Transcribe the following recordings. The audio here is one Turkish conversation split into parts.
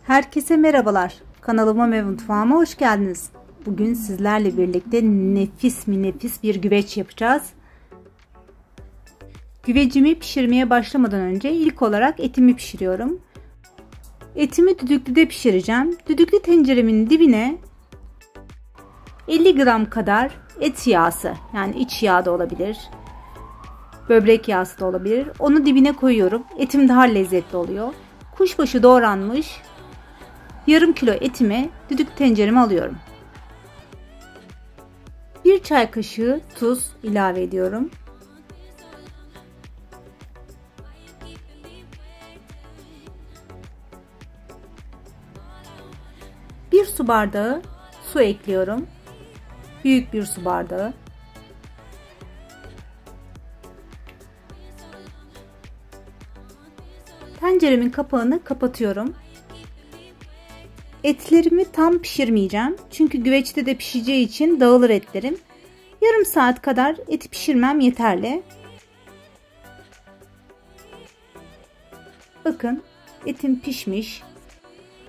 Herkese merhabalar. Kanalıma ve mutfağıma hoş geldiniz. Bugün sizlerle birlikte nefis bir güveç yapacağız. Güvecimi pişirmeye başlamadan önce ilk olarak etimi pişiriyorum. Etimi düdüklüde pişireceğim. Düdüklü tenceremin dibine 50 gram kadar et yağısı, yani iç yağ da olabilir, böbrek yağısı da olabilir. Onu dibine koyuyorum. Etim daha lezzetli oluyor. Kuşbaşı doğranmış yarım kilo etimi düdük tencereme alıyorum. 1 çay kaşığı tuz ilave ediyorum. Bir su bardağı su ekliyorum. Büyük bir su bardağı. Tenceremin kapağını kapatıyorum. Etlerimi tam pişirmeyeceğim. Çünkü güveçte de pişeceği için dağılır etlerim. Yarım saat kadar eti pişirmem yeterli. Bakın etim pişmiş.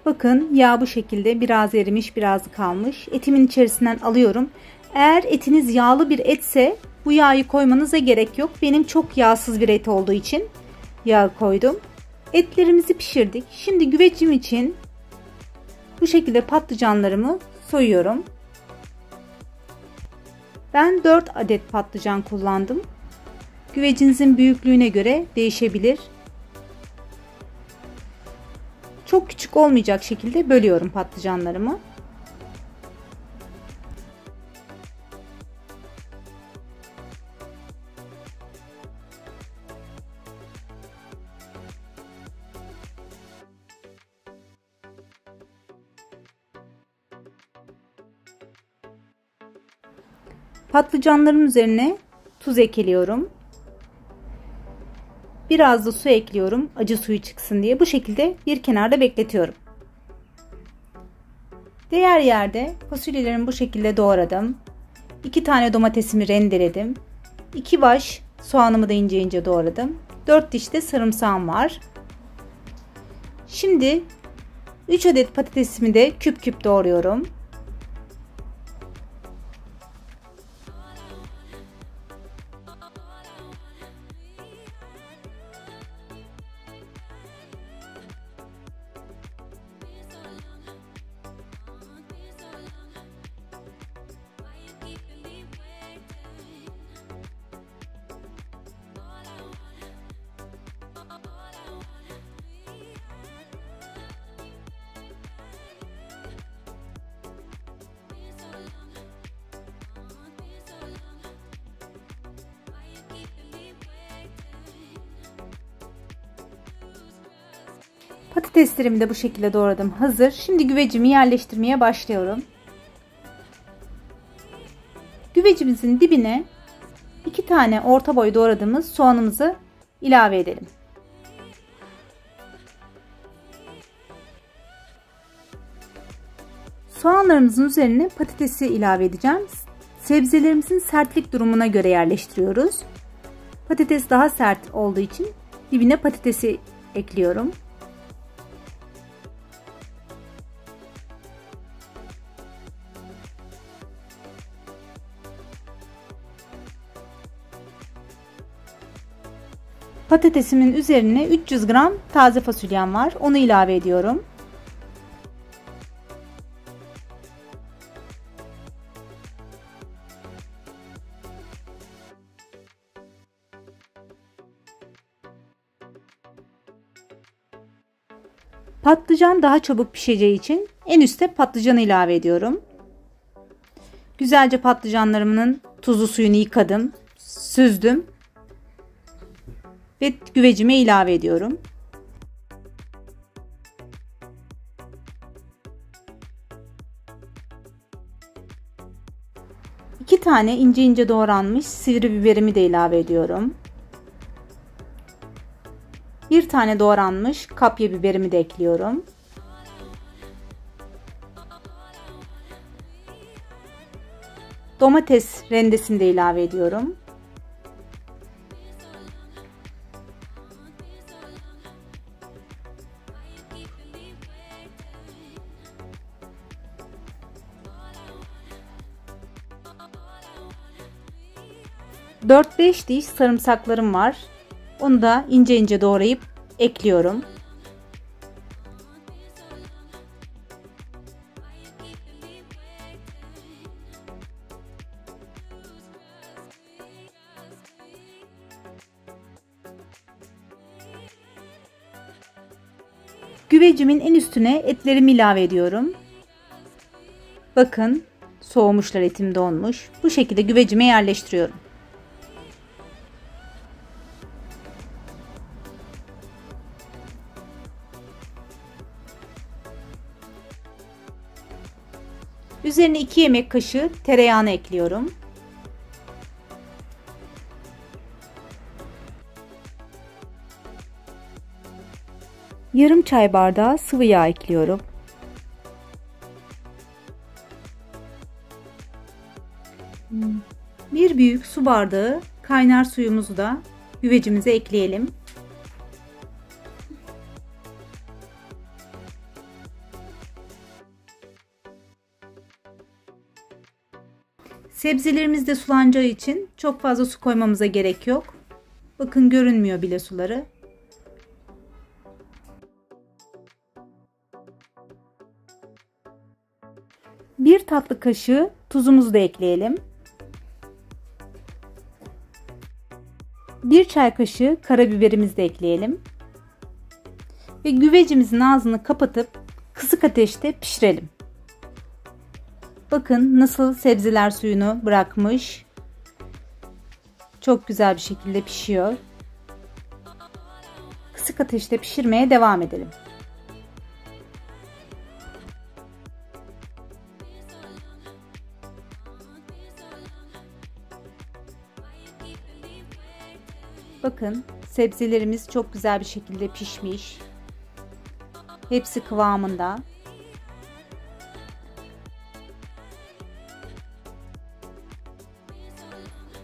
Bakın yağ bu şekilde, biraz erimiş, biraz kalmış. Etimin içerisinden alıyorum. Eğer etiniz yağlı bir etse bu yağı koymanıza gerek yok. Benim çok yağsız bir et olduğu için yağ koydum. Etlerimizi pişirdik. Şimdi güvecim için bu şekilde patlıcanlarımı soyuyorum. Ben 4 adet patlıcan kullandım. Güvecinizin büyüklüğüne göre değişebilir. Çok küçük olmayacak şekilde bölüyorum patlıcanlarımı. Patlıcanların üzerine tuz ekliyorum. Biraz da su ekliyorum, acı suyu çıksın diye. Bu şekilde bir kenarda bekletiyorum. Diğer yerde fasulyelerimi bu şekilde doğradım. 2 tane domatesimi rendeledim. 2 baş soğanımı da ince ince doğradım. 4 diş de sarımsağım var. Şimdi 3 adet patatesimi de küp küp doğruyorum. Patateslerimi de bu şekilde doğradım. Hazır. Şimdi güvecimi yerleştirmeye başlıyorum. Güvecimizin dibine 2 tane orta boy doğradığımız soğanımızı ilave edelim. Soğanlarımızın üzerine patatesi ilave edeceğim. Sebzelerimizin sertlik durumuna göre yerleştiriyoruz. Patates daha sert olduğu için dibine patatesi ekliyorum. Patatesimin üzerine 300 gram taze fasulyem var. Onu ilave ediyorum. Patlıcan daha çabuk pişeceği için en üste patlıcanı ilave ediyorum. Güzelce patlıcanlarımın tuzlu suyunu yıkadım, süzdüm ve güvecime ilave ediyorum. İki tane ince ince doğranmış sivri biberimi de ilave ediyorum. Bir tane doğranmış kapya biberimi de ekliyorum. Domates rendesini de ilave ediyorum. 4-5 diş sarımsaklarım var. Onu da ince ince doğrayıp ekliyorum. Güvecimin en üstüne etlerimi ilave ediyorum. Bakın, soğumuşlar, etim donmuş. Bu şekilde güvecime yerleştiriyorum. Üzerine 2 yemek kaşığı tereyağını ekliyorum. Yarım çay bardağı sıvı yağ ekliyorum. Bir büyük su bardağı kaynar suyumuzu da güvecimize ekleyelim. Sebzelerimiz de sulanacağı için çok fazla su koymamıza gerek yok. Bakın, görünmüyor bile suları. Bir tatlı kaşığı tuzumuzu da ekleyelim. Bir çay kaşığı karabiberimizi de ekleyelim. Ve güvecimizin ağzını kapatıp kısık ateşte pişirelim. Bakın nasıl sebzeler suyunu bırakmış. Çok güzel bir şekilde pişiyor. Kısık ateşte pişirmeye devam edelim. Bakın, sebzelerimiz çok güzel bir şekilde pişmiş. Hepsi kıvamında.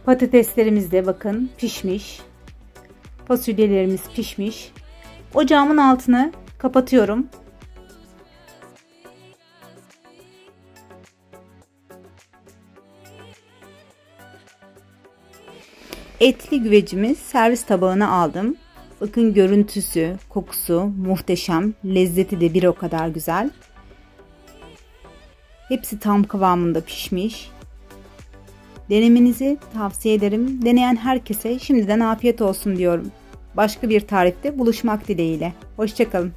Patateslerimiz de bakın pişmiş. Fasulyelerimiz pişmiş. Ocağımın altını kapatıyorum. Etli güvecimi servis tabağına aldım. Bakın, görüntüsü, kokusu muhteşem. Lezzeti de bir o kadar güzel. Hepsi tam kıvamında pişmiş. Denemenizi tavsiye ederim. Deneyen herkese şimdiden afiyet olsun diyorum. Başka bir tarifte buluşmak dileğiyle. Hoşça kalın.